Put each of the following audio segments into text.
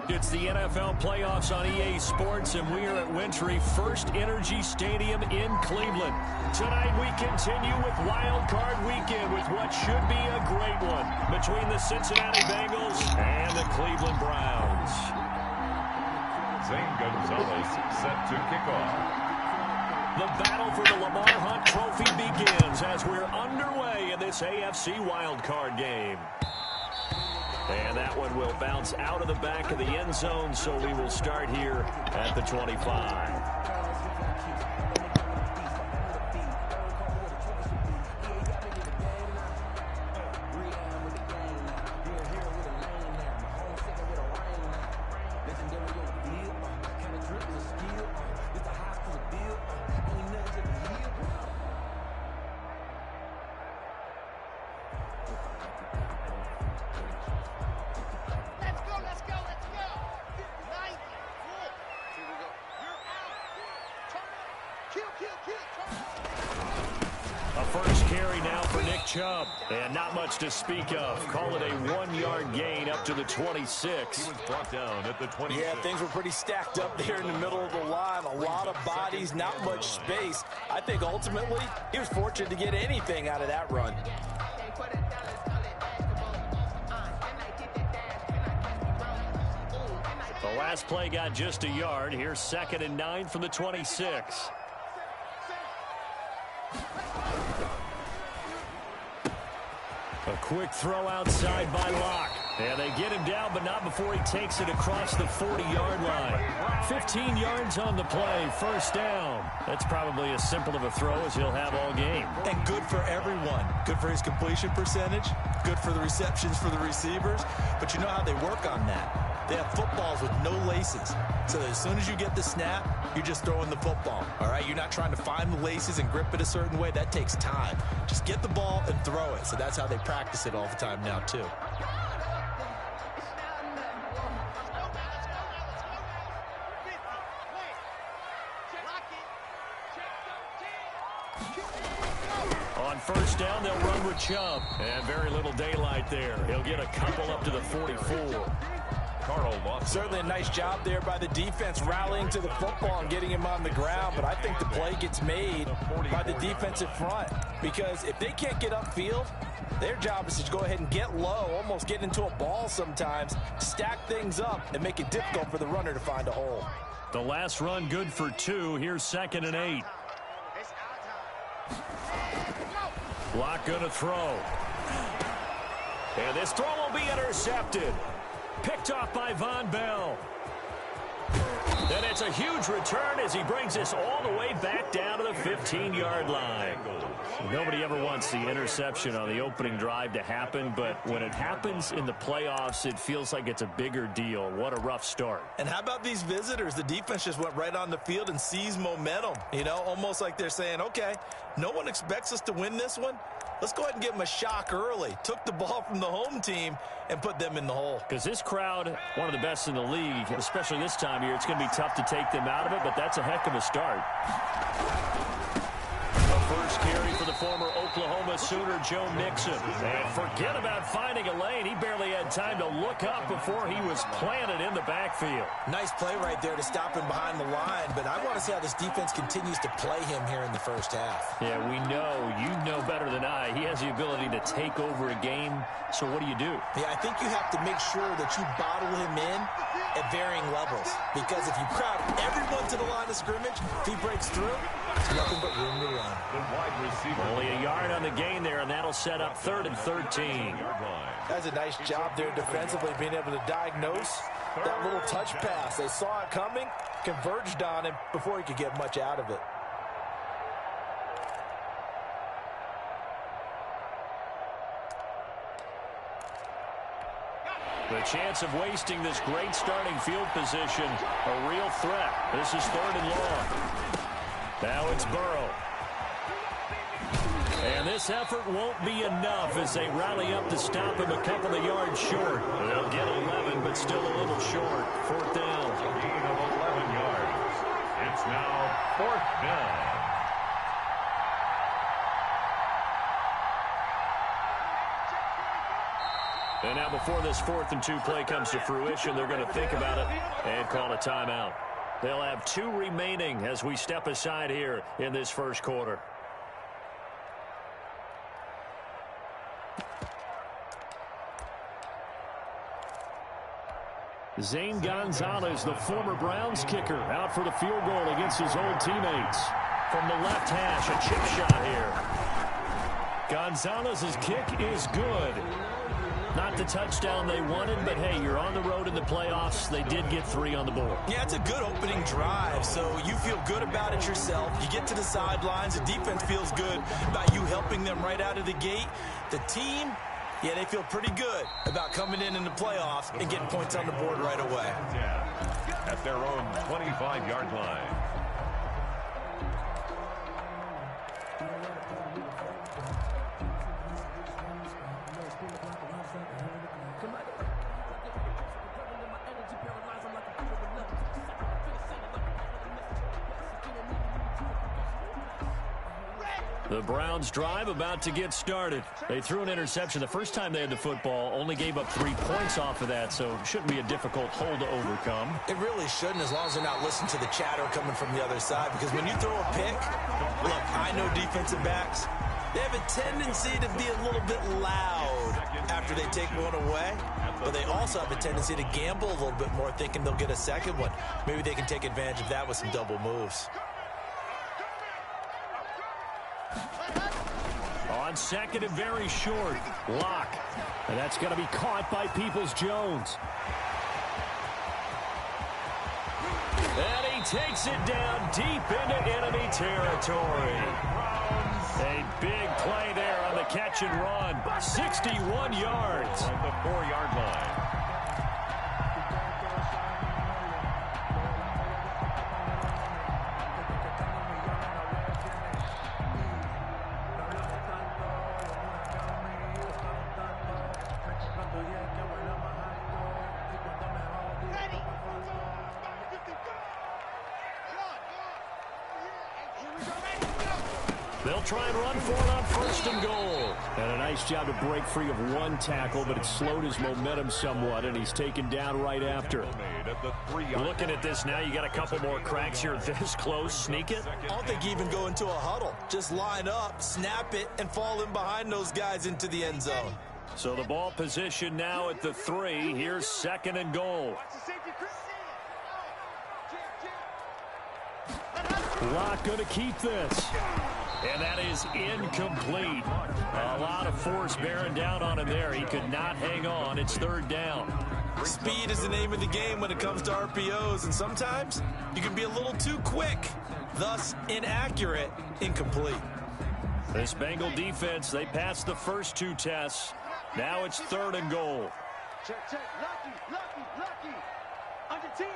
It's the NFL playoffs on EA Sports, and we are at Wintry First Energy Stadium in Cleveland. Tonight we continue with Wild Card Weekend with what should be a great one between the Cincinnati Bengals and the Cleveland Browns. Zane Gonzalez set to kick off. The battle for the Lamar Hunt Trophy begins as we're underway in this AFC Wild Card game. And that one will bounce out of the back of the end zone, so we will start here at the 25. A first carry now for Nick Chubb, and not much to speak of. Call it a 1-yard gain up to the 26. He was brought down at the 26. Yeah, things were pretty stacked up there in the middle of the line. A lot of bodies, not much space. I think ultimately he was fortunate to get anything out of that run. The last play got just a yard. Here's 2nd and 9 from the 26. A quick throw outside by Locke. And they get him down, but not before he takes it across the 40-yard line. 15 yards on the play, first down. That's probably as simple of a throw as he'll have all game. And good for everyone. Good for his completion percentage. Good for the receptions for the receivers. But you know how they work on that. They have footballs with no laces. So that as soon as you get the snap, you're just throwing the football. All right? You're not trying to find the laces and grip it a certain way. That takes time. Just get the ball and throw it. So that's how they practice it all the time now, too. On first down, they'll run with Chubb. And very little daylight there. He'll get a couple up to the 44. Carl Lawson. Certainly a nice job there by the defense rallying to the football and getting him on the ground. But I think the play gets made by the defensive front. Because if they can't get upfield, their job is to go ahead and get low, almost get into a ball sometimes, stack things up, and make it difficult for the runner to find a hole. The last run good for 2. Here's 2nd and 8. Locke going to throw. And this throw will be intercepted. Picked off by Von Bell. And it's a huge return as he brings this all the way back down to the 15-yard line. Nobody ever wants the interception on the opening drive to happen, but when it happens in the playoffs, it feels like it's a bigger deal. What a rough start. And how about these visitors? The defense just went right on the field and seized momentum. You know, almost like they're saying, okay, no one expects us to win this one. Let's go ahead and give them a shock early. Took the ball from the home team and put them in the hole. Because this crowd, one of the best in the league, especially this time of year, it's going to be tough to take them out of it, but that's a heck of a start. A first carry for the former Oklahoma Sooner, Joe Mixon. And forget about finding a lane. He barely had time to look up before he was planted in the backfield. Nice play right there to stop him behind the line, but I want to see how this defense continues to play him here in the first half. Yeah, we know. You know better than I. He has the ability to take over a game, so what do you do? Yeah, I think you have to make sure that you bottle him in at varying levels, because if you crowd everyone to the line of scrimmage, if he breaks through, there's nothing but room to run. The wide receiver. Only a yard on the gain there, and that'll set up 3rd and 13. That's a nice job there defensively, being able to diagnose that little touch pass. They saw it coming, converged on him before he could get much out of it. The chance of wasting this great starting field position, a real threat. This is 3rd and long. Now it's Burrow. And this effort won't be enough as they rally up to stop him a couple of yards short. They'll get 11, but still a little short. 4th down. Gain of 11 yards. It's now 4th down. And now before this 4th and 2 play comes to fruition, they're going to think about it and call a timeout. They'll have 2 remaining as we step aside here in this first quarter. Zane Gonzalez, the former Browns kicker, out for the field goal against his old teammates. From the left hash, a chip shot here. Gonzalez's kick is good. Not the touchdown they wanted, but hey, you're on the road in the playoffs. They did get 3 on the board. Yeah, it's a good opening drive, so you feel good about it yourself. You get to the sidelines. The defense feels good about you helping them right out of the gate. The team, yeah, they feel pretty good about coming in the playoffs and getting points on the board right away. At their own 25-yard line. The Browns drive about to get started. They threw an interception the first time they had the football, only gave up 3 points off of that, so it shouldn't be a difficult hole to overcome. It really shouldn't, as long as they're not listening to the chatter coming from the other side, because when you throw a pick, look, I know defensive backs, they have a tendency to be a little bit loud after they take one away, but they also have a tendency to gamble a little bit more, thinking they'll get a second one. Maybe they can take advantage of that with some double moves. On second and very short, Locke. And that's going to be caught by Peoples-Jones. And he takes it down deep into enemy territory. A big play there on the catch and run. 61 yards. On the 4-yard line. They'll try and run for it on 1st and goal. And a nice job to break free of 1 tackle, but it slowed his momentum somewhat, and he's taken down right after. Looking at this now, you got a couple more cracks here this close. Sneak it. I don't think you even go into a huddle. Just line up, snap it, and fall in behind those guys into the end zone. So the ball position now at the 3. Here's 2nd and goal. Locke going to keep this. And that is incomplete. A lot of force bearing down on him there. He could not hang on. It's 3rd down. Speed is the name of the game when it comes to RPOs, and sometimes you can be a little too quick, thus inaccurate, incomplete. This Bengal defense, they passed the first 2 tests. Now it's 3rd and goal. Check. Lucky. Under 10.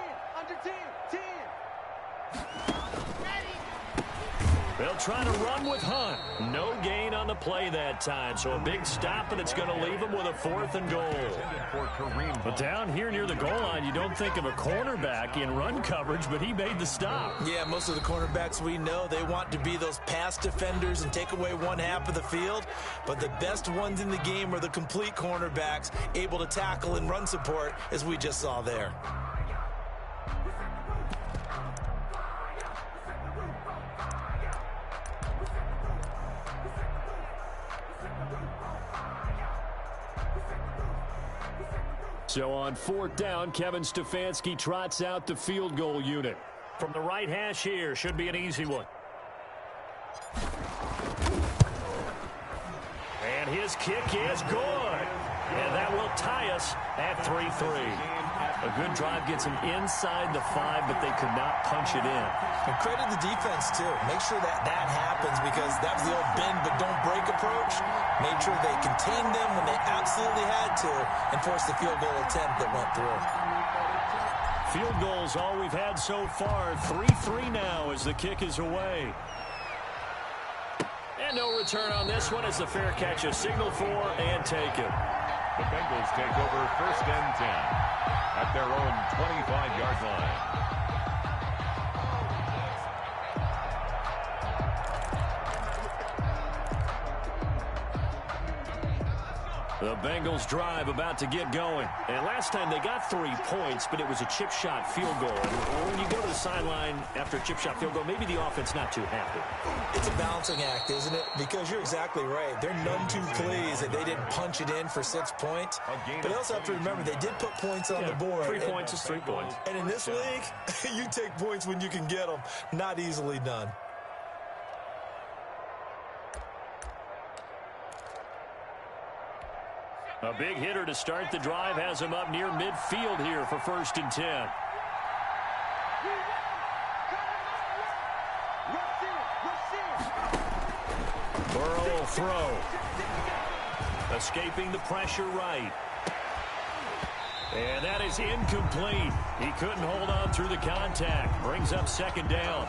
They'll try to run with Hunt. No gain on the play that time, so a big stop, and it's going to leave him with a 4th and goal. But down here near the goal line, you don't think of a cornerback in run coverage, but he made the stop. Yeah, most of the cornerbacks we know, they want to be those pass defenders and take away 1/2 of the field, but the best ones in the game are the complete cornerbacks, able to tackle and run support, as we just saw there. So on 4th down, Kevin Stefanski trots out the field goal unit. From the right hash here, should be an easy one. And his kick is good. And that will tie us at 3-3. A good drive gets him inside the 5, but they could not punch it in. And credit the defense, too. Make sure that happens, because that was the old bend but don't break approach. Made sure they contained them when they absolutely had to and forced the field goal attempt that went through. Field goals all we've had so far. 3-3 now as the kick is away. And no return on this one as the fair catch is signaled for and taken. The Bengals take over 1st and 10 at their own 25-yard line. The Bengals drive about to get going. And last time they got 3 points, but it was a chip shot field goal. And when you go to the sideline after a chip shot field goal, maybe the offense not too happy. It's a balancing act, isn't it? Because you're exactly right. They're none too pleased that they didn't punch it in for 6 points. But they also have to remember they did put points on the board. 3 points is 3 points. And in this league, you take points when you can get them. Not easily done. A big hitter to start the drive has him up near midfield here for 1st and 10. Burrow will throw. Escaping the pressure right. And that is incomplete. He couldn't hold on through the contact. Brings up 2nd down.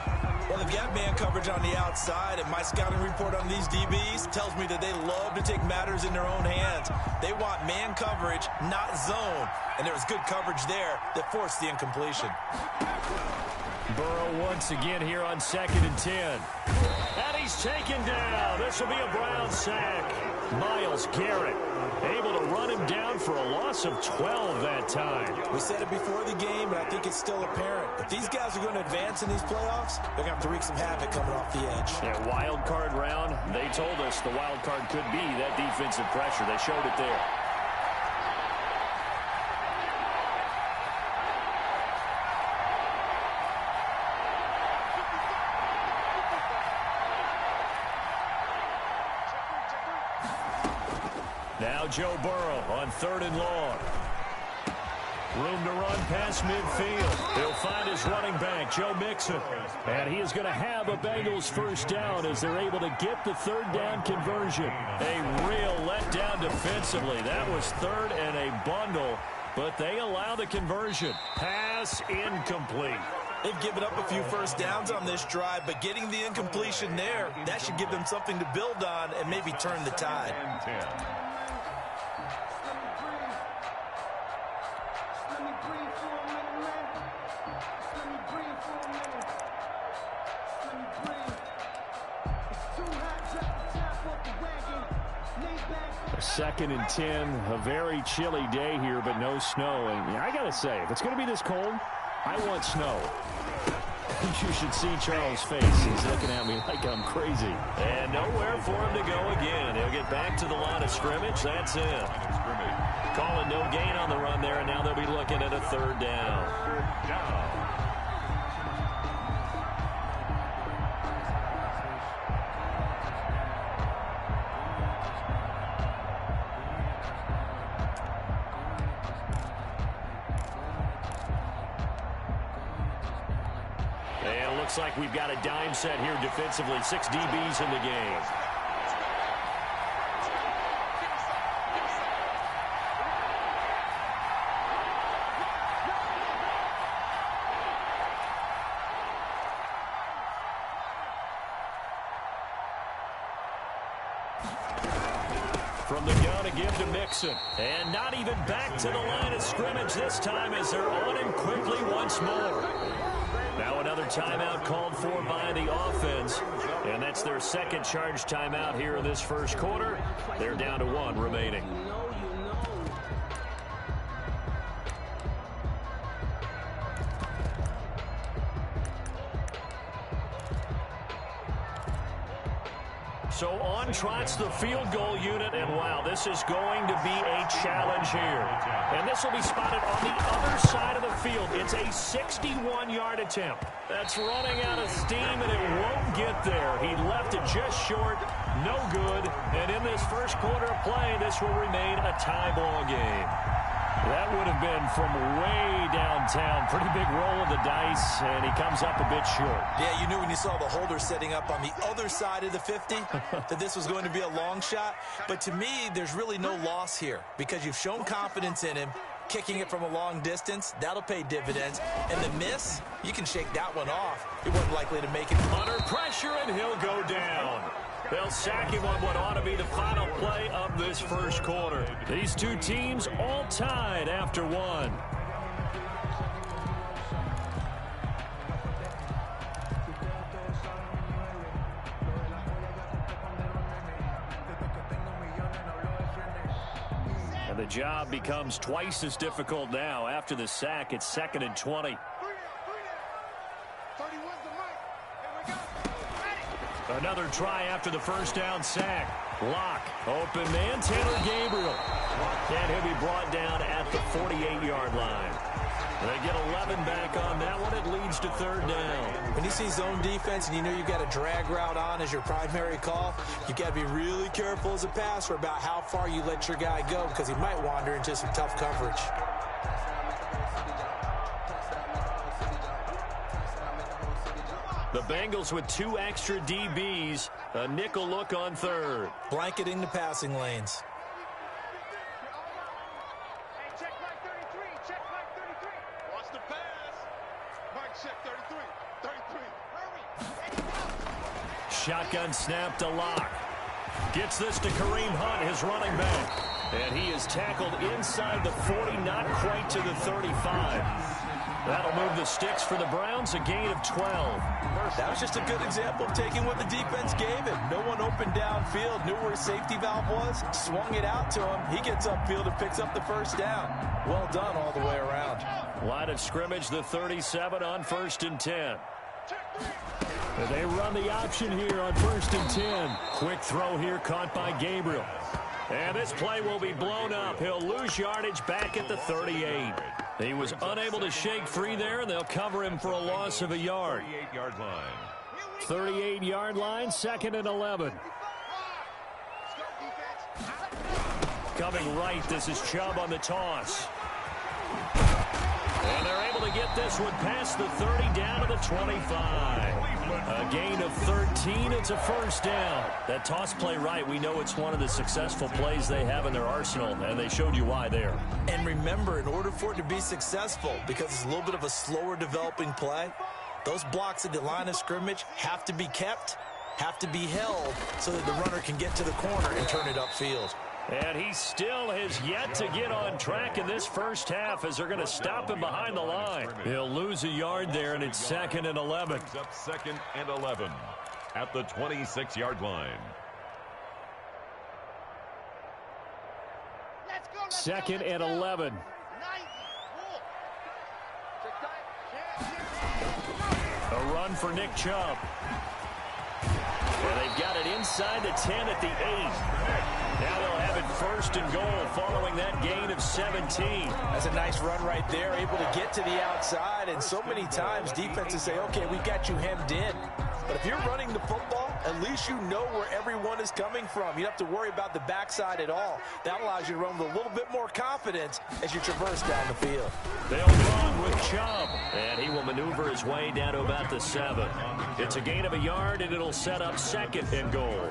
Well, they've got man coverage on the outside, and my scouting report on these DBs tells me that they love to take matters in their own hands. They want man coverage, not zone. And there was good coverage there that forced the incompletion. Burrow once again here on 2nd and 10. And he's taken down. This will be a Brown sack. Myles Garrett able to run him down for a loss of 12 that time. We said it before the game, but I think it's still apparent. If these guys are going to advance in these playoffs, they're going to have to wreak some havoc coming off the edge. Yeah, wild card round. They told us the wild card could be that defensive pressure. They showed it there. Now Joe Burrow on 3rd and long. Room to run past midfield. He'll find his running back, Joe Mixon. And he is going to have a Bengals 1st down as they're able to get the 3rd down conversion. A real letdown defensively. That was 3rd and a bundle, but they allow the conversion. Pass incomplete. They've given up a few 1st downs on this drive, but getting the incompletion there, that should give them something to build on and maybe turn the tide. Second and 10, a very chilly day here, but no snow. And I got to say, if it's going to be this cold, I want snow. You should see Charles' face. He's looking at me like I'm crazy. And nowhere for him to go again. He'll get back to the line of scrimmage. That's it. Calling no gain on the run there, and now they'll be looking at a 3rd down. Looks like we've got a dime set here defensively. 6 DBs in the game. From the gun, a give to Mixon. And not even back to the line of scrimmage this time as they're on him quickly once more. Now another timeout called for by the offense. And that's their 2nd charge timeout here in this 1st quarter. They're down to 1 remaining. So on trots the field goal unit, and wow, this is going to be a challenge here. And this will be spotted on the other side of the field. It's a 61-yard attempt. That's running out of steam, and it won't get there. He left it just short, no good. And in this 1st quarter of play, this will remain a tie ball game. That would have been from way downtown. Pretty big roll of the dice, and he comes up a bit short. Yeah, you knew when you saw the holder setting up on the other side of the 50 that this was going to be a long shot. But to me, there's really no loss here because you've shown confidence in him. Kicking it from a long distance, that'll pay dividends. And the miss, you can shake that one off. He wasn't likely to make it. Under pressure, and he'll go down. They'll sack him on what ought to be the final play of this 1st quarter. These two teams all tied after 1. job becomes twice as difficult now. After the sack, it's 2nd and 20. Another try after the first down sack. Lock, open man, Taylor Gabriel. And he'll be brought down at the 48-yard line. They get 11 back on that one. It leads to 3rd down. When you see zone defense and you know you've got a drag route on as your primary call, you've got to be really careful as a passer about how far you let your guy go because he might wander into some tough coverage. The Bengals with 2 extra DBs. A nickel look on 3rd. Blanketing the passing lanes. Shotgun snap to Lock. Gets this to Kareem Hunt, his running back. And he is tackled inside the 40, not quite to the 35. That'll move the sticks for the Browns, a gain of 12. That was just a good example of taking what the defense gave him. No one opened downfield, knew where his safety valve was, swung it out to him. He gets upfield and picks up the first down. Well done all the way around. Line of scrimmage, the 37 on 1st and 10. They run the option here on 1st and 10. Quick throw here caught by Gabriel. And this play will be blown up. He'll lose yardage back at the 38. He was unable to shake free there, and they'll cover him for a loss of a yard. 38-yard line. 38-yard line, 2nd and 11. Coming right, this is Chubb on the toss. And they're able to get this one past the 30 down to the 25. A gain of 13. It's a first down. That toss play right, we know it's one of the successful plays they have in their arsenal, and they showed you why there. And remember, in order for it to be successful, because it's a little bit of a slower developing play, those blocks at the line of scrimmage have to be kept, have to be held, so that the runner can get to the corner and turn it upfield. And he still has yet to get on track in this first half as they're going to stop him behind the line. He'll lose a yard there, and it's 2nd and 11. Up 2nd and 11 at the 26-yard line. 2nd and 11. A run for Nick Chubb. And they've got it inside the 10 at the 8. Now they'll have it 1st and goal following that gain of 17. That's a nice run right there, able to get to the outside. And so many times defenses say, okay, we got you hemmed in. But if you're running the football, at least you know where everyone is coming from. You don't have to worry about the backside at all. That allows you to run with a little bit more confidence as you traverse down the field. They'll run with Chubb, and he will maneuver his way down to about the 7. It's a gain of a yard, and it'll set up 2nd and goal.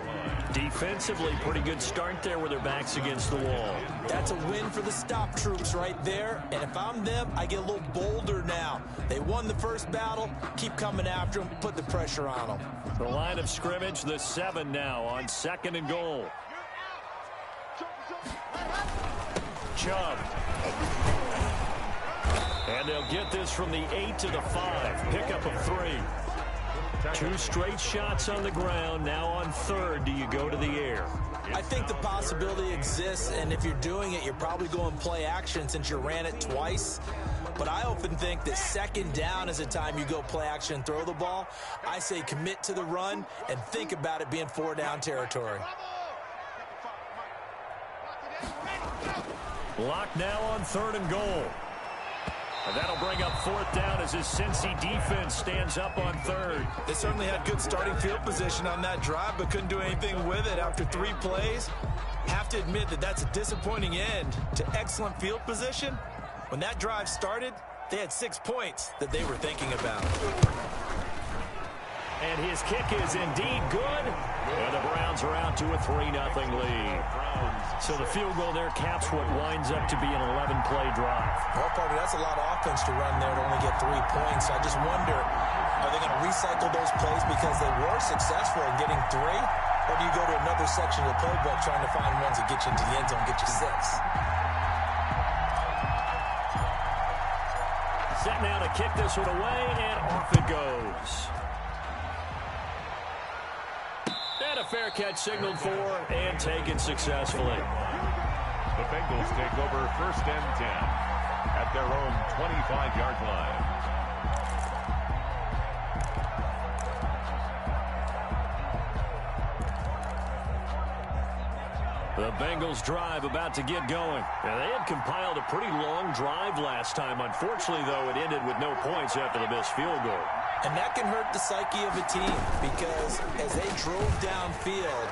Defensively, pretty good start there with their backs against the wall. That's a win for the stop troops right there. And if I'm them, I get a little bolder now. They won the first battle. Keep coming after them. Put the pressure on them. The line of scrimmage, the 7 now on 2nd and goal. Chubb. And they'll get this from the 8 to the 5. Pickup of 3. 2 straight shots on the ground. Now on 3rd, do you go to the air? I think the possibility exists, and if you're doing it, you're probably going play action since you ran it twice. But I often think that 2nd down is the time you go play action and throw the ball. I say commit to the run and think about it being 4-down territory. Lock now on 3rd and goal. And that'll bring up 4th down as his Cincy defense stands up on 3rd. They certainly had good starting field position on that drive, but couldn't do anything with it after 3 plays. Have to admit that that's a disappointing end to excellent field position. When that drive started, they had 6 points that they were thinking about. And his kick is indeed good. And the Browns are out to a 3-0 lead. So the field goal there caps what winds up to be an 11-play drive. Well, partner, that's a lot of offense to run there to only get 3 points. I just wonder, are they going to recycle those plays because they were successful in getting 3? Or do you go to another section of the playbook trying to find ones that get you into the end zone, get you 6? Set now to kick this one away, and off it goes. And a fair catch signaled for and taken successfully. The Bengals take over 1st and 10 at their own 25-yard line. The Bengals drive about to get going. And they had compiled a pretty long drive last time. Unfortunately, though, it ended with no points after the missed field goal. And that can hurt the psyche of a team because as they drove downfield,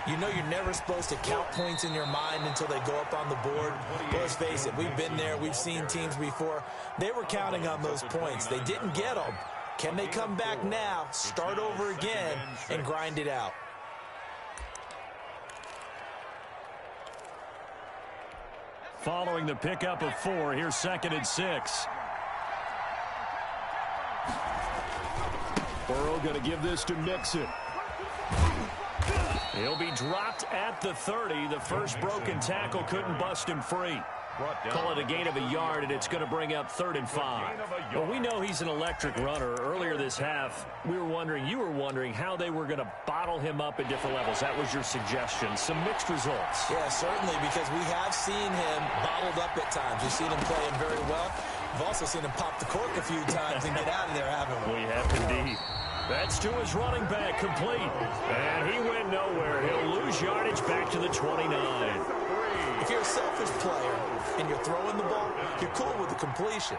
you know you're never supposed to count points in your mind until they go up on the board. But let's face it, we've been there. We've seen teams before. They were counting on those points. They didn't get them. Can they come back now, start over again, and grind it out? Following the pickup of 4, here's 2nd and 6. Burrow going to give this to Mixon. He'll be dropped at the 30. The first broken tackle couldn't bust him free. Call it a gain of a yard, and it's going to bring up 3rd and 5. Well, we know he's an electric runner. Earlier this half, you were wondering how they were going to bottle him up at different levels. That was your suggestion. Some mixed results. Yeah, certainly, because we have seen him bottled up at times. We've seen him play him very well. We've also seen him pop the cork a few times and get out of there, haven't we? We have indeed. That's to his running back, complete. And he went nowhere. He'll lose yardage back to the 29. If you're a selfish player and you're throwing the ball, you're cool with the completion.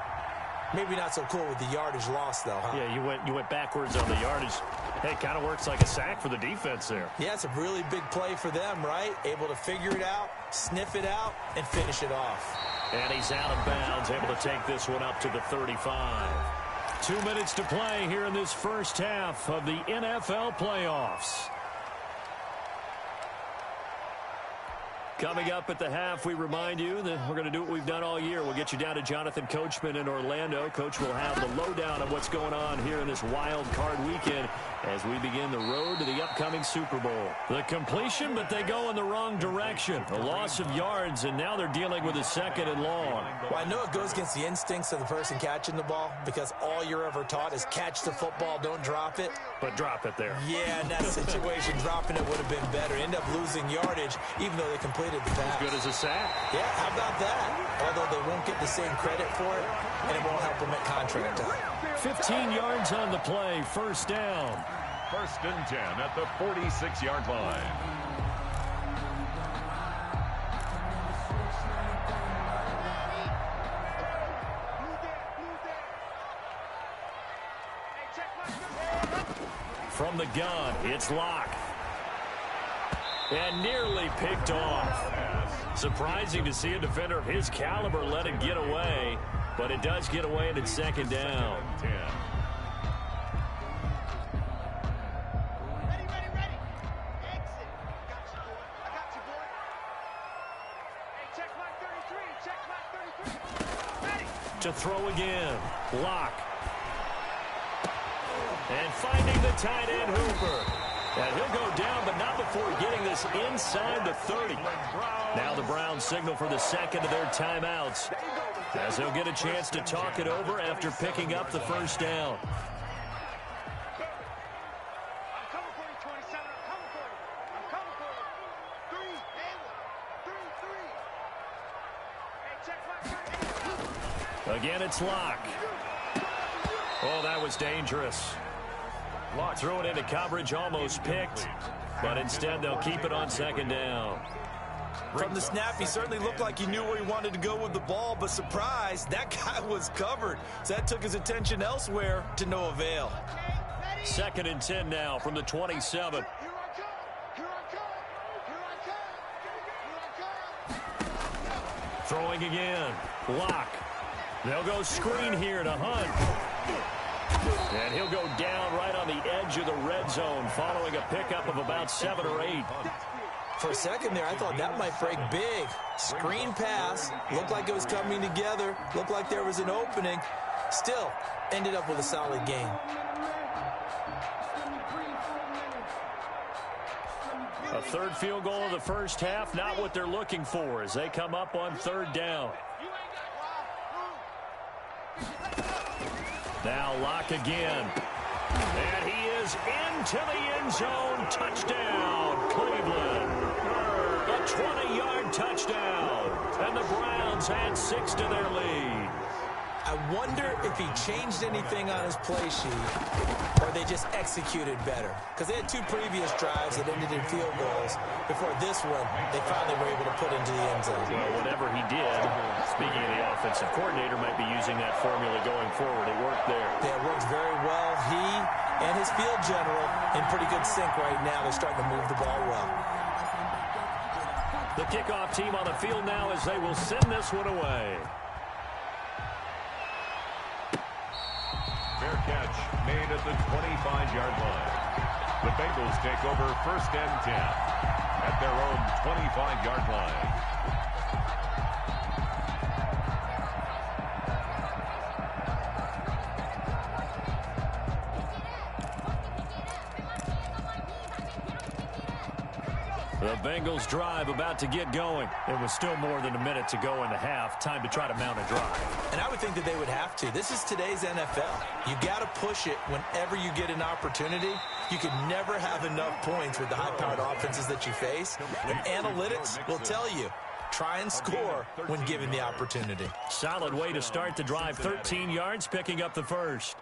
Maybe not so cool with the yardage loss, though, huh? Yeah, you went backwards on the yardage. Hey, it kind of works like a sack for the defense there. Yeah, it's a really big play for them, right? Able to figure it out, sniff it out, and finish it off. And he's out of bounds, able to take this one up to the 35. 2 minutes to play here in this first half of the NFL playoffs. Coming up at the half, we remind you that we're going to do what we've done all year. We'll get you down to Jonathan Coachman in Orlando. Coach will have the lowdown of what's going on here in this wild card weekend as we begin the road to the upcoming Super Bowl. The completion, but they go in the wrong direction. A loss of yards, and now they're dealing with a 2nd and long. Well, I know it goes against the instincts of the person catching the ball because all you're ever taught is catch the football, don't drop it. But drop it there. Yeah, in that situation, dropping it would have been better. End up losing yardage, even though they completed the pass. As good as a sack. Yeah, how about that? Although they won't get the same credit for it, and it won't help them at contract time. 15 yards on the play, 1st down. 1st and 10 at the 46-yard line. From the gun, it's Locke. And nearly picked off. Surprising to see a defender of his caliber let it get away, but it does get away and it's 2nd down. To throw again, Locke. And finding the tight end, Hooper. And he'll go down, but not before getting this inside the 30. Now the Browns signal for the 2nd of their timeouts, as they'll get a chance to talk it over after picking up the 1st down. Again, it's Locke. Oh, that was dangerous. Locke threw it into coverage, almost picked, but instead they'll keep it on 2nd down. From the snap, he certainly looked like he knew where he wanted to go with the ball, but surprise, that guy was covered. So that took his attention elsewhere to no avail. 2nd and 10 now from the 27. Throwing again. Locke. They'll go screen here to Hunt. And he'll go down right on the edge of the red zone following a pickup of about 7 or 8. For a second there, I thought that might break big. Screen pass. Looked like it was coming together. Looked like there was an opening. Still, ended up with a solid gain. A 3rd field goal of the first half, not what they're looking for as they come up on 3rd down. Now Locke again. And he is into the end zone. Touchdown, Cleveland. a 20-yard touchdown. And the Browns add 6 to their lead. I wonder if he changed anything on his play sheet or they just executed better. Because they had 2 previous drives that ended in field goals. Before this one, they finally were able to put into the end zone. Well, whatever he did, speaking of the offensive coordinator, might be using that formula going forward. It worked there. Yeah, it works very well. He and his field general in pretty good sync right now. They're starting to move the ball well. The kickoff team on the field now as they will send this one away. Fair catch made at the 25-yard line. The Bengals take over 1st and 10 at their own 25-yard line. The Bengals drive about to get going. It was still more than a minute to go in the half. Time to try to mount a drive. And I would think that they would have to. This is today's NFL. You got to push it whenever you get an opportunity. You can never have enough points with the high-powered offenses that you face. And analytics will tell you, try and score when given the opportunity. Solid way to start the drive. 13 yards, picking up the first.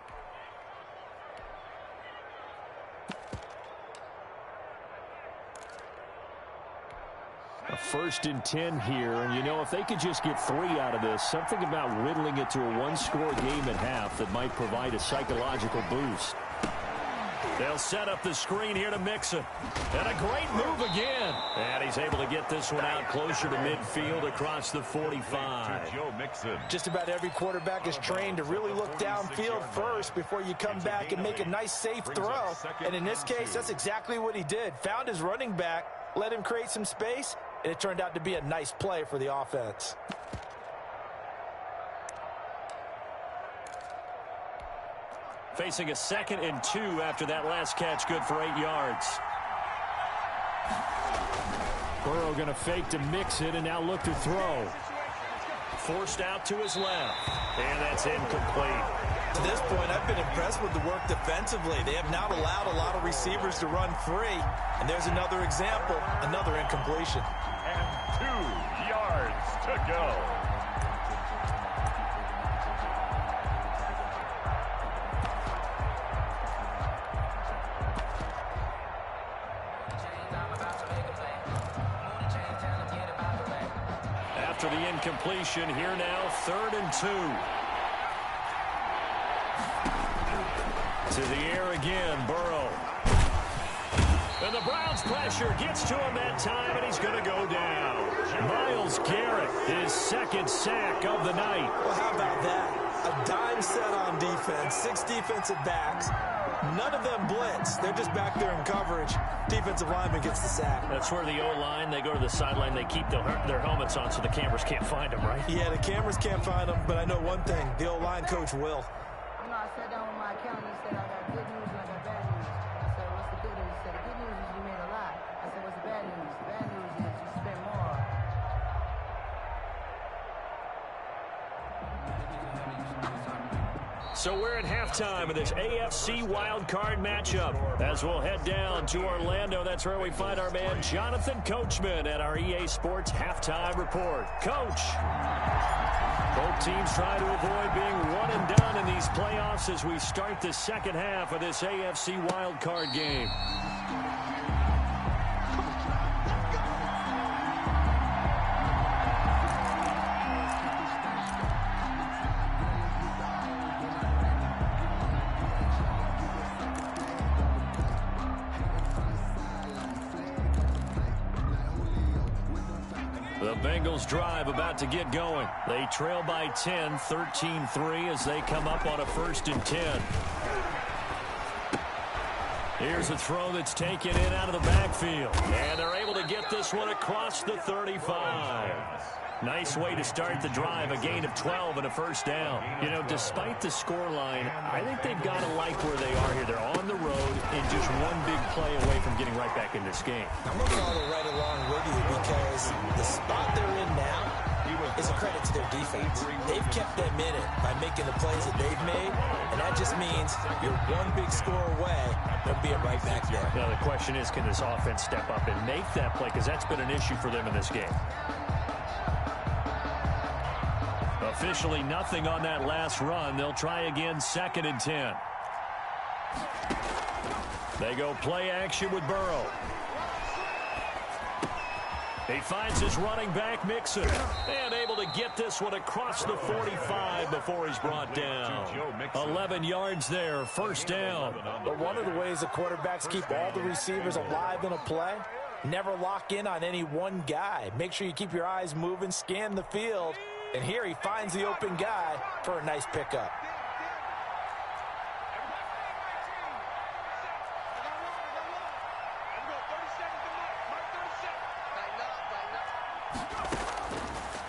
A 1st and 10 here, and you know, if they could just get 3 out of this, something about whittling it to a 1-score game at half that might provide a psychological boost. They'll set up the screen here to Mixon. And a great move again. And he's able to get this one out closer to midfield across the 45. Joe Mixon. Just about every quarterback is trained to really look downfield first before you come back and make a nice, safe throw. And in this case, that's exactly what he did. Found his running back, let him create some space, and it turned out to be a nice play for the offense. Facing a 2nd and 2 after that last catch, good for 8 yards. Burrow going to fake to mix it and now look to throw. Forced out to his left. And that's incomplete. To this point, I've been impressed with the work defensively. They have not allowed a lot of receivers to run free. And there's another example, another incompletion. And 2 yards to go. After the incompletion, here now, 3rd and 2. To the air again, Burrow. And the Browns pressure gets to him that time, and he's going to go down. Myles Garrett, his 2nd sack of the night. Well, how about that? A dime set on defense, 6 defensive backs. None of them blitz. They're just back there in coverage. Defensive lineman gets the sack. That's where the O-line, they go to the sideline, they keep their helmets on so the cameras can't find them, right? Yeah, the cameras can't find them, but I know one thing. The O-line coach will. You know, I sat down with my accountant and said, I got good news and I got bad news. I said, what's the good news? He said, the good news is you made a lot. I said, what's the bad news? The bad news is you spent more. So we're at halftime of this AFC wildcard matchup. As we'll head down to Orlando, that's where we find our man Jonathan Coachman at our EA Sports Halftime Report. Coach, both teams try to avoid being one and done in these playoffs as we start the 2nd half of this AFC wildcard game. The Bengals drive about to get going. They trail by 10, 13-3 as they come up on a 1st and 10. Here's a throw that's taken in out of the backfield. And they're able to get this one across the 35. Nice way to start the drive, a gain of 12 and a 1st down. You know, despite the scoreline, I think they've got to like where they are here. They're on the road and just one big play away from getting right back in this game. I'm going to follow right along with you because the spot they're in now is a credit to their defense. They've kept them in it by making the plays that they've made, and that just means you're one big score away from being right back there. Now the question is, can this offense step up and make that play? Because that's been an issue for them in this game. Officially nothing on that last run. They'll try again, 2nd and 10. They go play action with Burrow. He finds his running back, Mixon, and able to get this one across the 45 before he's brought down. 11 yards there, 1st down. But one of the ways the quarterbacks keep all the receivers alive in a play, never lock in on any one guy. Make sure you keep your eyes moving, scan the field, and here he finds the open guy for a nice pickup.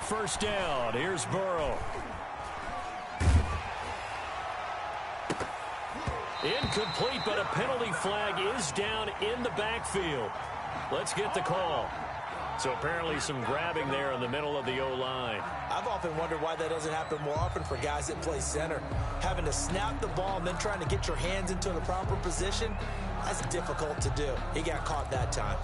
First down. Here's Burrow. Incomplete, but a penalty flag is down in the backfield. Let's get the call. So apparently some grabbing there in the middle of the O-line. I've often wondered why that doesn't happen more often for guys that play center. Having to snap the ball and then trying to get your hands into the proper position, that's difficult to do. He got caught that time.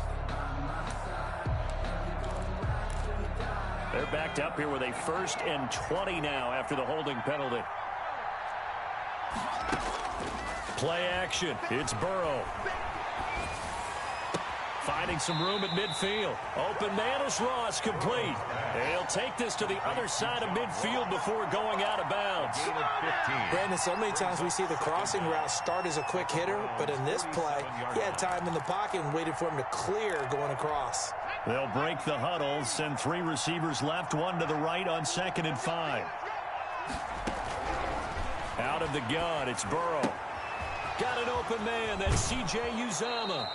They're backed up here with a 1st and 20 now after the holding penalty. Play action. It's Burrow. Finding some room at midfield. Open man is Ross, complete. He'll take this to the other side of midfield before going out of bounds. Brandon, so many times we see the crossing route start as a quick hitter, but in this play, he had time in the pocket and waited for him to clear going across. They'll break the huddle, send 3 receivers left, 1 to the right on 2nd and 5. Out of the gun, it's Burrow. Got an open man, that's C.J. Uzomah.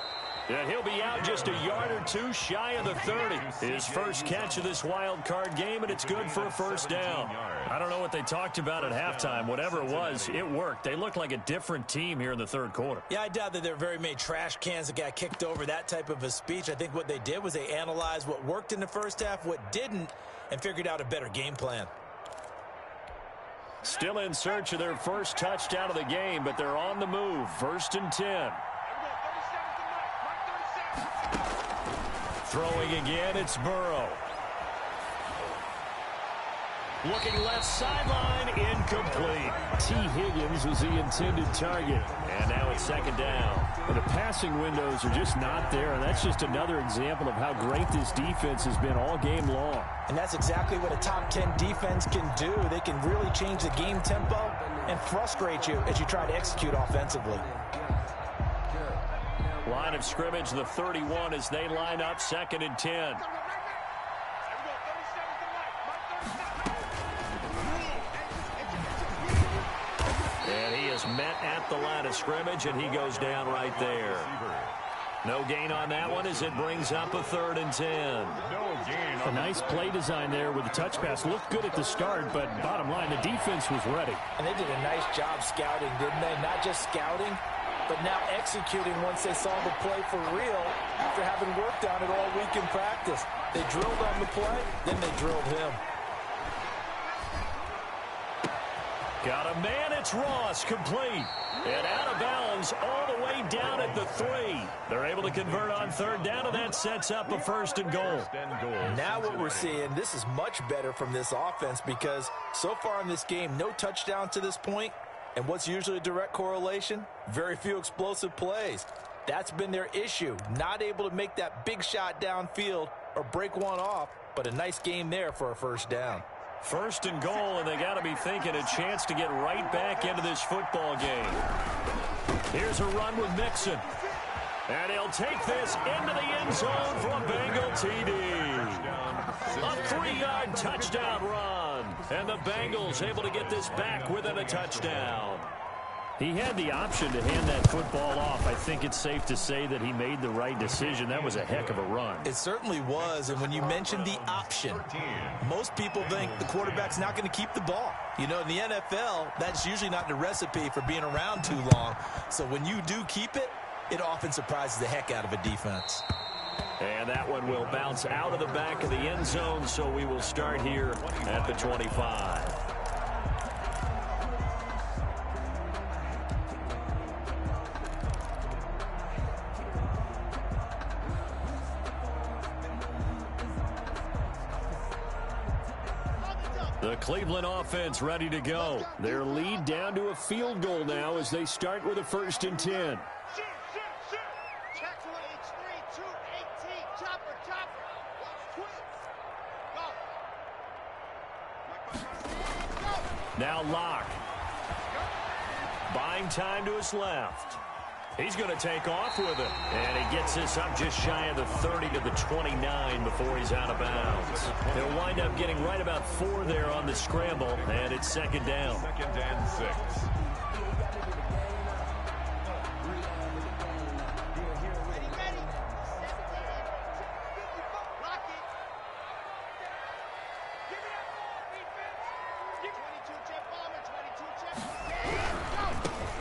And he'll be out just a yard or 2 shy of the 30. His first catch of this wild card game, and it's good for a 1st down. I don't know what they talked about at halftime. Whatever it was, it worked. They look like a different team here in the 3rd quarter. Yeah, I doubt that there are very many trash cans that got kicked over, that type of a speech. I think what they did was they analyzed what worked in the first half, what didn't, and figured out a better game plan. Still in search of their first touchdown of the game, but they're on the move. 1st and 10. Throwing again, it's Burrow. Looking left sideline, incomplete. T. Higgins was the intended target. And now it's 2nd down. But the passing windows are just not there, and that's just another example of how great this defense has been all game long. And that's exactly what a top 10 defense can do. They can really change the game tempo and frustrate you as you try to execute offensively. Line of scrimmage, the 31 as they line up, 2nd and 10. And he is met at the line of scrimmage, and he goes down right there. No gain on that one as it brings up a 3rd and 10. A nice play design there with the touch pass. Looked good at the start, but bottom line, the defense was ready. And they did a nice job scouting, didn't they? Not just scouting, but now executing once they saw the play for real after having worked on it all week in practice. They drilled on the play, then they drilled him. Got a man, it's Ross, complete. And out of bounds all the way down at the 3. They're able to convert on 3rd down, and that sets up a 1st and goal. Now what we're seeing, this is much better from this offense because so far in this game, no touchdown to this point. And what's usually a direct correlation? Very few explosive plays. That's been their issue. Not able to make that big shot downfield or break one off, but a nice game there for a 1st down. 1st and goal, and they got to be thinking a chance to get right back into this football game. Here's a run with Mixon. And he'll take this into the end zone for a Bengal TD. A 3-yard touchdown run. And the Bengals able to get this back within a touchdown. He had the option to hand that football off. I think it's safe to say that he made the right decision. That was a heck of a run. It certainly was, and when you mentioned the option, most people think the quarterback's not going to keep the ball. You know, in the NFL, that's usually not the recipe for being around too long. So when you do keep it, it often surprises the heck out of a defense. And that one will bounce out of the back of the end zone, so we will start here at the 25. The Cleveland offense ready to go. Their lead down to a field goal now as they start with a 1st and 10. Now Locke. Buying time to his left. He's going to take off with it. And he gets this up just shy of the 30 to the 29 before he's out of bounds. He'll wind up getting right about 4 there on the scramble, and it's 2nd down. 2nd and 6.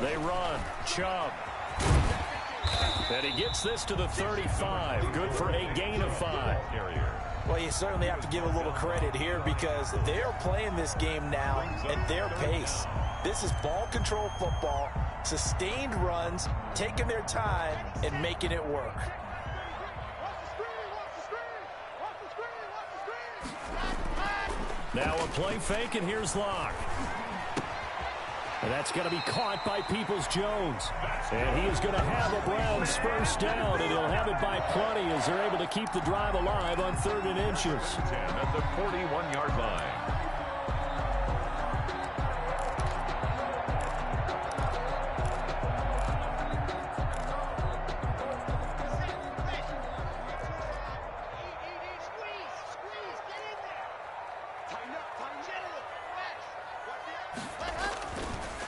They run. Chubb. And he gets this to the 35. Good for a gain of 5. Well, you certainly have to give a little credit here because they're playing this game now at their pace. This is ball control football, sustained runs, taking their time, and making it work. Now a play fake, and here's Locke. And that's going to be caught by Peoples-Jones. And he is going to have a Browns first down, and he'll have it by plenty as they're able to keep the drive alive on 3rd and inches. 10 at the 41-yard line.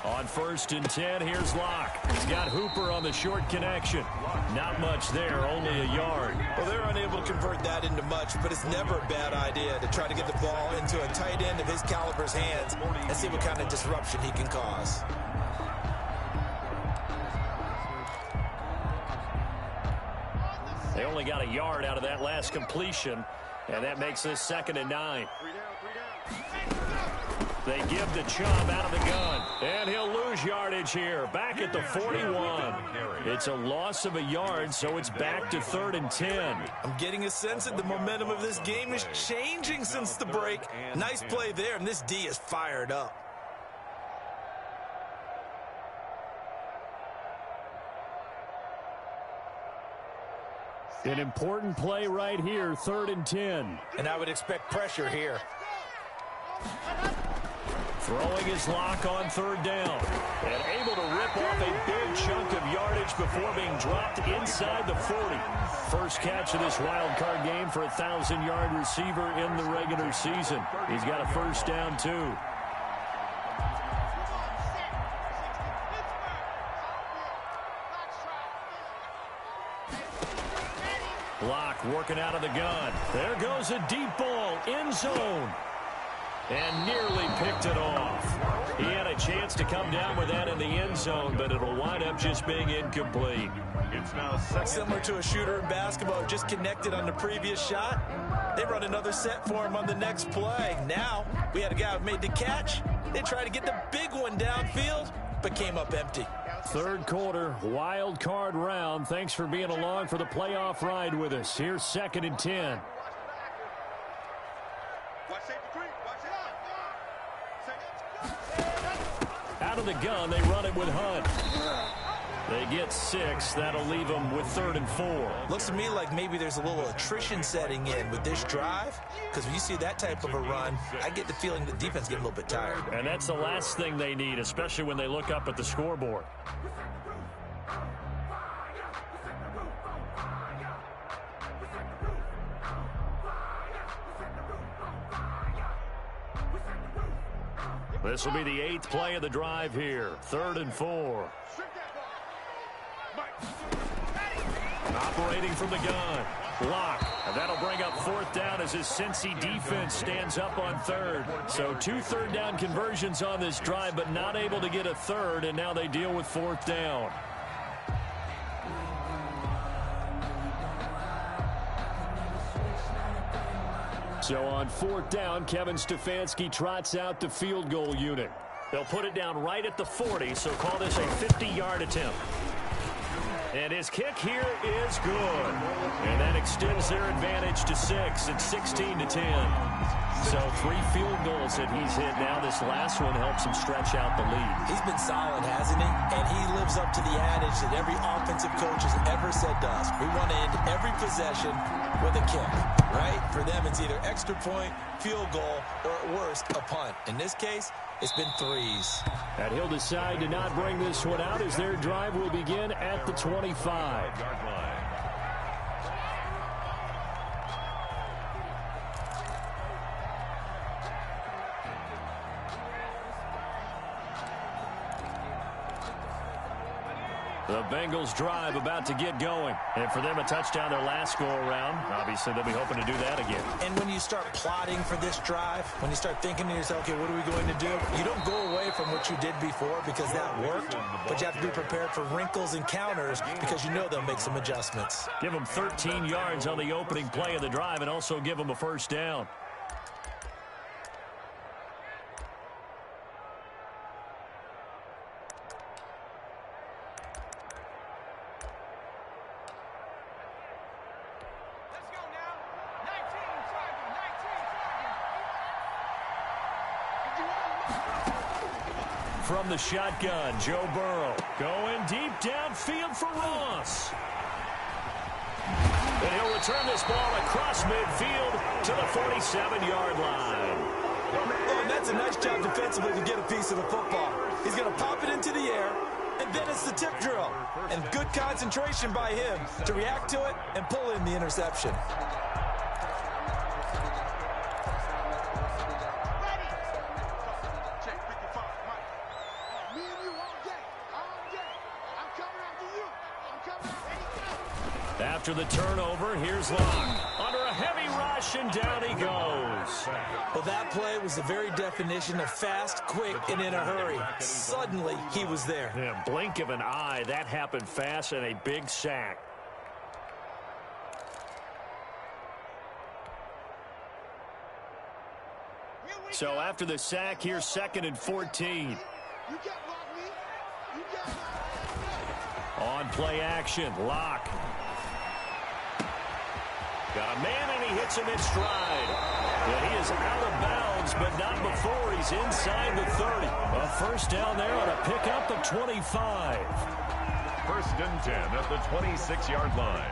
On 1st and 10, here's Locke. He's got Hooper on the short connection. Not much there, only a yard. Well, they're unable to convert that into much, but it's never a bad idea to try to get the ball into a tight end of his caliber's hands and see what kind of disruption he can cause. They only got a yard out of that last completion, and that makes this 2nd and 9. They give the Chubb out of the gun, and he'll lose yardage here. Back at the 41. It's a loss of a yard, so it's back to 3rd and 10. I'm getting a sense that the momentum of this game is changing since the break. Nice play there, and this D is fired up. An important play right here, 3rd and 10. And I would expect pressure here. Throwing his Locke on 3rd down. And able to rip off a big chunk of yardage before being dropped inside the 40. First catch of this wild card game for a 1,000-yard receiver in the regular season. He's got a first down, too. Locke working out of the gun. There goes a deep ball, end zone. And nearly picked it off. He had a chance to come down with that in the end zone, but it'll wind up just being incomplete. It's now Similar to a shooter in basketball, just connected on the previous shot. They run another set for him on the next play. Now, we had a guy who made the catch. They tried to get the big one downfield, but came up empty. 3rd quarter, wild card round. Thanks for being along for the playoff ride with us. Here's 2nd and 10. Out of the gun, they run it with Hunt. They get 6. That'll leave them with 3rd and 4. Looks to me like maybe there's a little attrition setting in with this drive, because when you see that type of a run, I get the feeling the defense getting a little bit tired. And that's the last thing they need, especially when they look up at the scoreboard. This will be the 8th play of the drive here. 3rd and 4. Operating from the gun. Locke. And that'll bring up 4th down as his Cincy defense stands up on 3rd. So 2 third down conversions on this drive, but not able to get a 3rd, and now they deal with 4th down. So on 4th down, Kevin Stefanski trots out the field goal unit. They'll put it down right at the 40, so call this a 50-yard attempt. And his kick here is good. And that extends their advantage to 6. It's 16-10. So 3 field goals that he's hit now. This last one helps him stretch out the lead. He's been solid, hasn't he? And he lives up to the adage that every offensive coach has ever said to us. We want to end every possession with a kick, right? For them, it's either extra point, field goal, or at worst, a punt. In this case, it's been 3s. And he'll decide to not bring this one out as their drive will begin at the 25-yard line. The Bengals drive about to get going. And for them, a touchdown their last go-around. Obviously, they'll be hoping to do that again. And when you start plotting for this drive, when you start thinking to yourself, okay, what are we going to do? You don't go away from what you did before because that worked, but you have to be prepared for wrinkles and counters because you know they'll make some adjustments. Give them 13 yards on the opening play of the drive and also give them a first down. From the shotgun, Joe Burrow going deep downfield for Ross. And he'll return this ball across midfield to the 47-yard line. Oh, and that's a nice job defensively to get a piece of the football. He's going to pop it into the air, and then it's the tip drill. And good concentration by him to react to it and pull in the interception. After the turnover, here's Locke. Under a heavy rush, and down he goes. Well, that play was the very definition of fast, quick, and in a hurry. Suddenly, he was there. Yeah, blink of an eye, that happened fast, and a big sack. So after the sack, here's 2nd and 14. On play action, Locke. Got a man, and he hits him in stride. And he is out of bounds, but not before he's inside the 30. A first down there on a pickup of 25. 1st and 10 at the 26-yard line.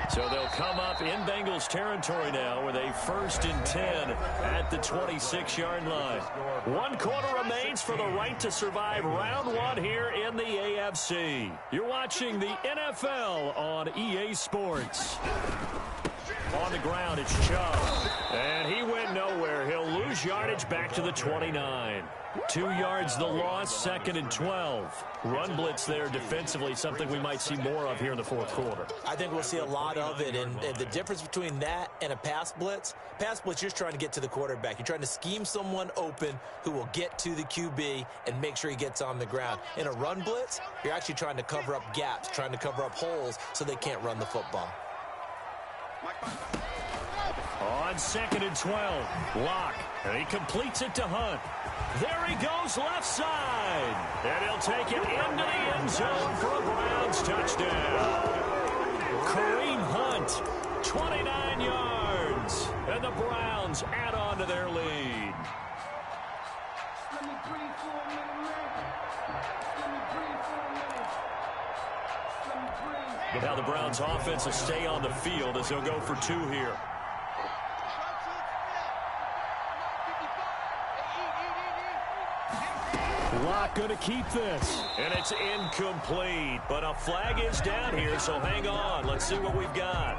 So they'll come up in Bengals territory now with a 1st and 10 at the 26-yard line. 1 quarter remains for the right to survive round 1 here in the AFC. You're watching the NFL on EA Sports. On the ground, it's Chubb. And he went nowhere. He'll lose yardage back to the 29. 2 yards the loss, 2nd and 12. Run blitz there defensively, something we might see more of here in the 4th quarter. I think we'll see a lot of it, and the difference between that and a pass blitz, you're just trying to get to the quarterback. You're trying to scheme someone open who will get to the QB and make sure he gets on the ground. In a run blitz, you're actually trying to cover up gaps, trying to cover up holes so they can't run the football. On 2nd and 12, Locke, and he completes it to Hunt. There he goes left side, and he'll take it into the end zone for a Browns touchdown. Kareem Hunt, 29 yards, and the Browns add on to their lead. Now the Browns offense will stay on the field as they'll go for 2 here. Locke going to keep this. And it's incomplete. But a flag is down here, so hang on. Let's see what we've got.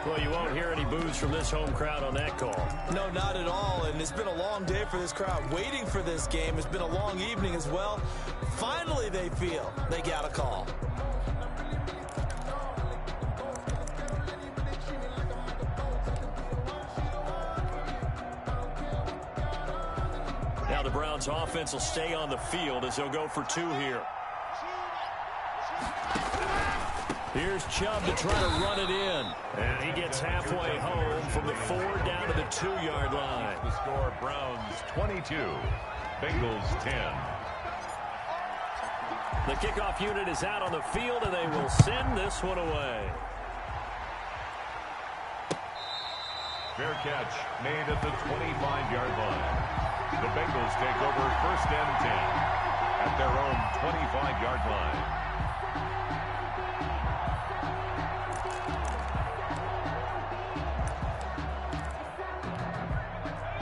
Well, you won't hear any boos from this home crowd on that call. No, not at all. And it's been a long day for this crowd waiting for this game. It's been a long evening as well. Finally, they feel they got a call. Now the Browns offense will stay on the field as they'll go for 2 here. Here's Chubb to try to run it in. And he gets halfway home from the 4 down to the 2-yard line. The score, Browns 22, Bengals 10. The kickoff unit is out on the field, and they will send this one away. Fair catch made at the 25-yard line. The Bengals take over 1st and 10 at their own 25-yard line.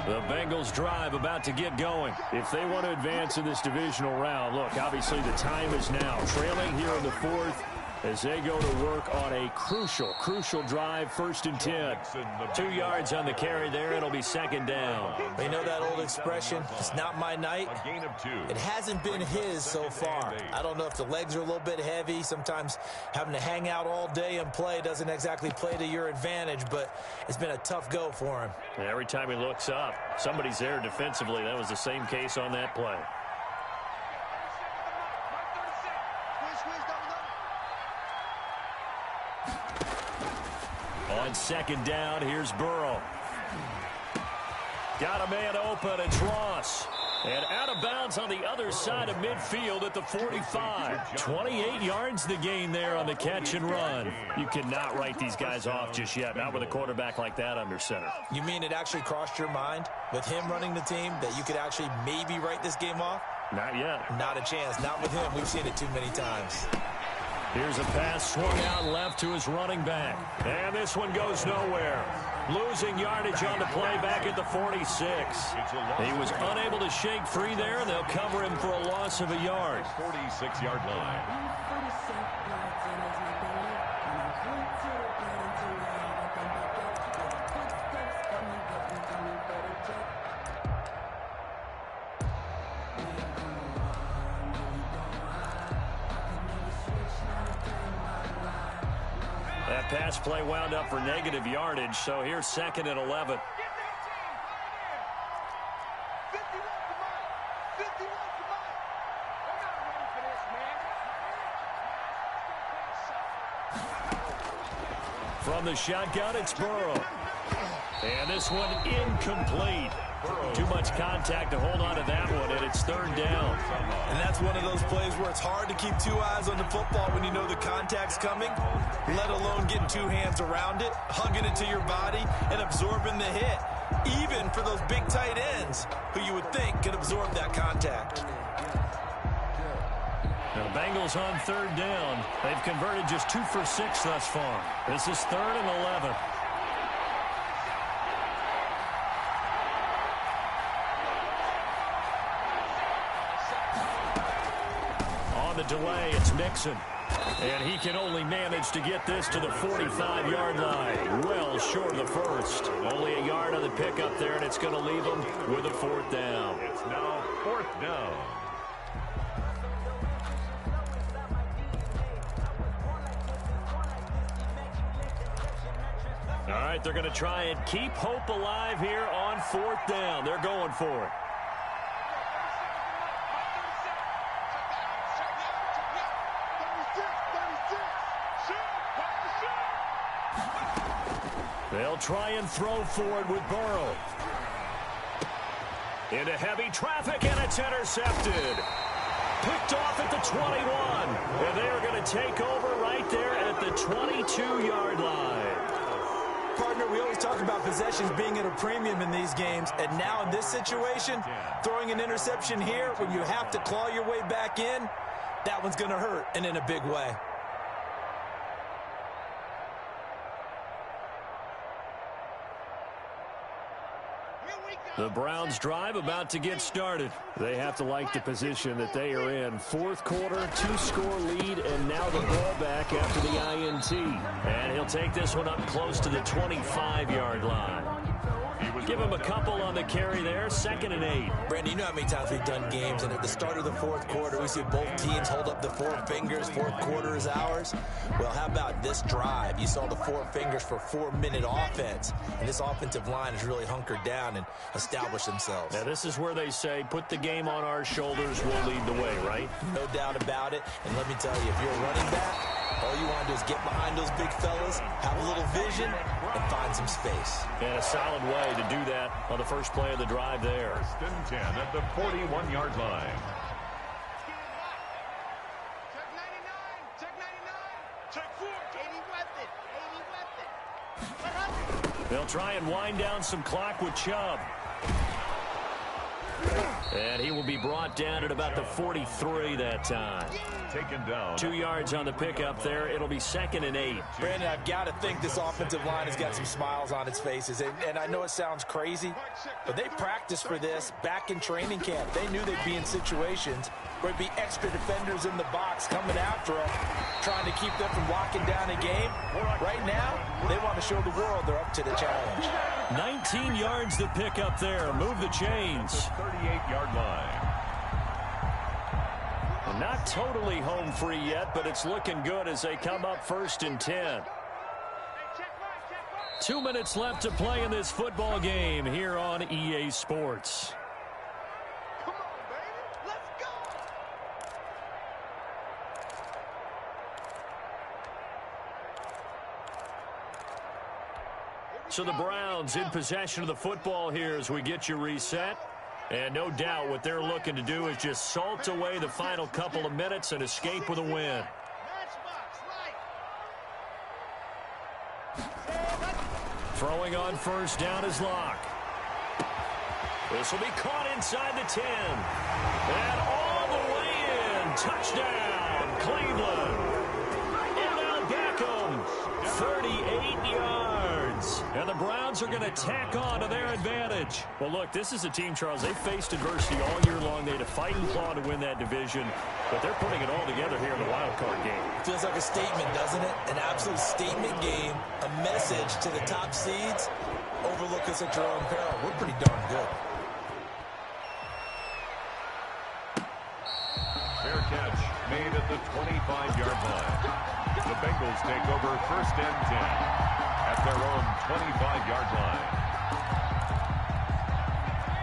The Bengals drive about to get going. If they want to advance in this divisional round, look, obviously the time is now. Trailing here in the 4th as they go to work on a crucial drive, 1st and 10. 2 yards on the carry there. It'll be 2nd down. You know that old expression, it's not my night. A gain of 2. It hasn't been his so far. I don't know if the legs are a little bit heavy. Sometimes having to hang out all day and play doesn't exactly play to your advantage, but it's been a tough go for him. And every time he looks up, somebody's there defensively. That was the same case on that play. On 2nd down, here's Burrow. Got a man open, it's Ross. And out of bounds on the other side of midfield at the 45. 28 yards the gain there on the catch and run. You cannot write these guys off just yet, not with a quarterback like that under center. You mean it actually crossed your mind with him running the team that you could actually maybe write this game off? Not yet. Not a chance. Not with him. We've seen it too many times. Here's a pass swung out left to his running back. And this one goes nowhere. Losing yardage on the play back at the 46. He was unable to shake free there, and they'll cover him for a loss of a yard. 46-yard line. That pass play wound up for negative yardage, so here's 2nd and 11. From the shotgun, it's Burrow. And this one incomplete. Too much contact to hold on to that one, and it's 3rd down. And that's one of those plays where it's hard to keep 2 eyes on the football when you know the contact's coming, let alone getting 2 hands around it, hugging it to your body, and absorbing the hit, even for those big tight ends who you would think could absorb that contact. Now, the Bengals on 3rd down. They've converted just 2 for 6 thus far. This is 3rd and 11. On the delay, it's Mixon. And he can only manage to get this to the 45-yard line. Well short of the 1st. Only a yard on the pickup there, and it's going to leave them with a 4th down. It's now 4th down. All right, they're going to try and keep hope alive here on 4th down. They're going for it. They'll try and throw forward with Burrow. Into heavy traffic, and it's intercepted. Picked off at the 21. And they are going to take over right there at the 22-yard line. Partner, we always talk about possessions being at a premium in these games, and now in this situation, throwing an interception here when you have to claw your way back in, that one's going to hurt, and in a big way. The Browns drive about to get started. They have to like the position that they are in. 4th quarter, 2-score lead, and now the ball back after the INT. And he'll take this one up close to the 25-yard line. Give him a couple on the carry there, 2nd and 8. Brandon, you know how many times we've done games, and at the start of the 4th quarter, we see both teams hold up the 4 fingers, 4th quarter is ours. Well, how about this drive? You saw the 4 fingers for 4-minute offense, and this offensive line has really hunkered down and established themselves. Now, this is where they say, put the game on our shoulders, we'll lead the way, right? No doubt about it, and let me tell you, if you're a running back, All you want to do is get behind those big fellas, have a little vision, and find some space. And a solid way to do that on the first play of the drive there. First and 10 at the 41-yard line. They'll try and wind down some clock with Chubb. And he will be brought down at about the 43 that time. Taken down. 2 yards on the pickup there. It'll be 2nd and 8. Brandon, I've got to think this offensive line has got some smiles on its faces. And I know it sounds crazy, but they practiced for this back in training camp. They knew they'd be in situations where it'd be extra defenders in the box coming after them, trying to keep them from locking down a game. Right now, they want to show the world they're up to the challenge. 19 yards to pick up there. Move the chains. 38-yard line. Not totally home free yet, but it's looking good as they come up 1st and 10. 2 minutes left to play in this football game here on EA Sports. Come on, baby. Let's go. So the Browns in possession of the football here as we get you reset. And no doubt what they're looking to do is just salt away the final couple of minutes and escape with a win. Throwing on first down is Locke. This will be caught inside the 10. And all the way in. Touchdown, Cleveland. Odell Beckham, 38 yards. And the Browns are going to tack on to their advantage. Well, look, this is a team, Charles, they faced adversity all year long. They had to fight and claw to win that division, but they're putting it all together here in the wild card game. Feels like a statement, doesn't it? An absolute statement game, a message to the top seeds. Overlook us at your own peril. We're pretty darn good. Fair catch made at the 25-yard line. The Bengals take over 1st and 10 at their own 25-yard line.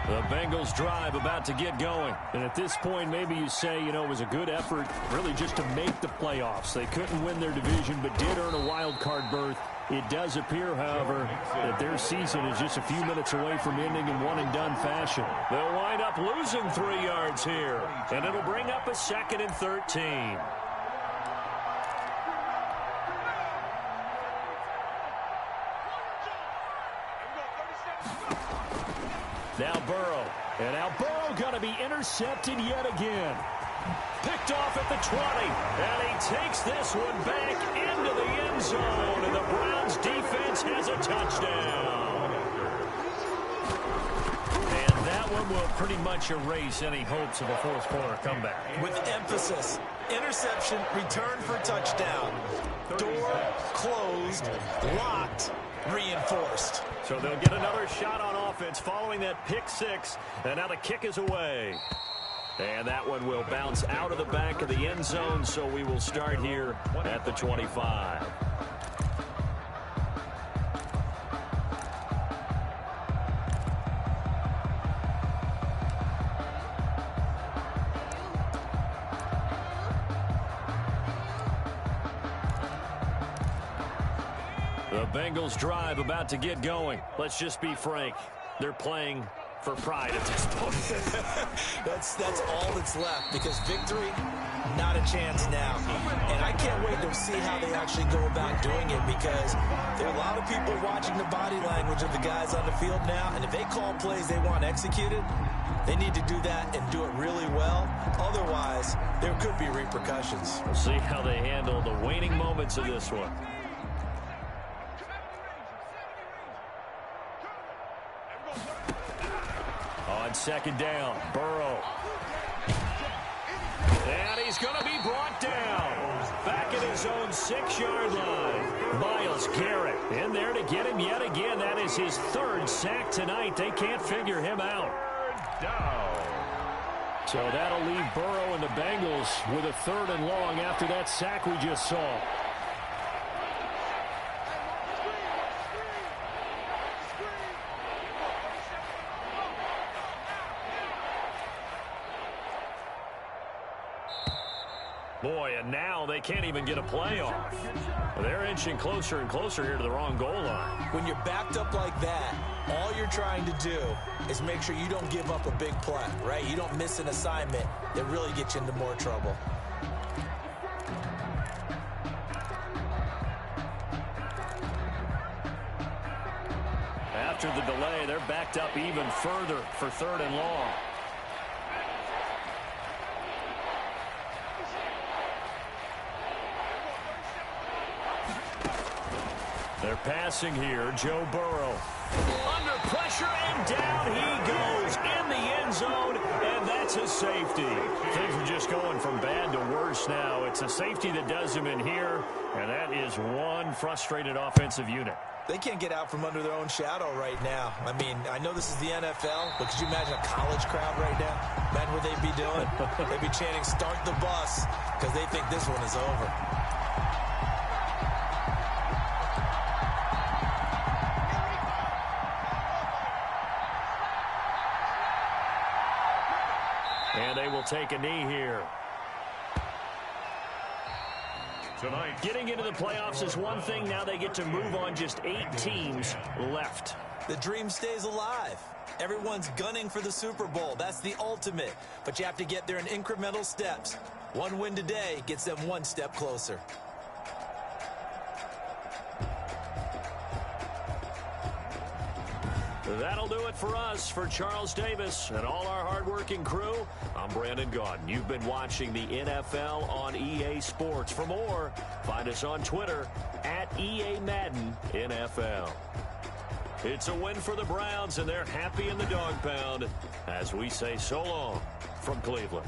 The Bengals drive about to get going. And at this point, maybe you say, you know, it was a good effort really just to make the playoffs. They couldn't win their division but did earn a wild card berth. It does appear, however, that their season is just a few minutes away from ending in one-and-done fashion. They'll wind up losing 3 yards here, and it'll bring up a 2nd and 13. Now Burrow. And now Burrow going to be intercepted yet again. Picked off at the 20. And he takes this one back into the end zone. And the Browns defense has a touchdown. And that one will pretty much erase any hopes of a fourth quarter comeback. With emphasis, interception, return for touchdown. Door closed, locked, reinforced. So they'll get another shot on offense following that pick six. And now the kick is away. And that one will bounce out of the back of the end zone, so we will start here at the 25. The Bengals drive about to get going. Let's just be frank. They're playing for pride at this point. That's all that's left, because victory, not a chance now. And I can't wait to see how they actually go about doing it, because there are a lot of people watching the body language of the guys on the field now, and if they call plays they want executed, they need to do that and do it really well. Otherwise, there could be repercussions. We'll see how they handle the waning moments of this one. On second down, Burrow. And he's going to be brought down. Back at his own 6-yard line. Myles Garrett in there to get him yet again. That is his third sack tonight. They can't figure him out. So that'll leave Burrow and the Bengals with a 3rd and long after that sack we just saw. Boy, and now they can't even get a play off. They're inching closer and closer here to the wrong goal line. When you're backed up like that, all you're trying to do is make sure you don't give up a big play, right? You don't miss an assignment that really gets you into more trouble. After the delay, they're backed up even further for 3rd and long. They're passing here. Joe Burrow. Under pressure, and down he goes in the end zone, and that's a safety. Things are just going from bad to worse now. It's a safety that does him in here, and that is one frustrated offensive unit. They can't get out from under their own shadow right now. I mean, I know this is the NFL, but could you imagine a college crowd right now? Imagine what they'd be doing. They'd be chanting, "Start the bus," because they think this one is over. And they will take a knee here. Tonight, Getting into the playoffs is one thing. Now they get to move on. Just 8 teams left. The dream stays alive. Everyone's gunning for the Super Bowl. That's the ultimate. But you have to get there in incremental steps. One win today gets them one step closer. That'll do it for us. For Charles Davis and all our hardworking crew, I'm Brandon Gaudin. You've been watching the NFL on EA Sports. For more, find us on Twitter at EA Madden NFL. It's a win for the Browns, and they're happy in the dog pound as we say so long from Cleveland.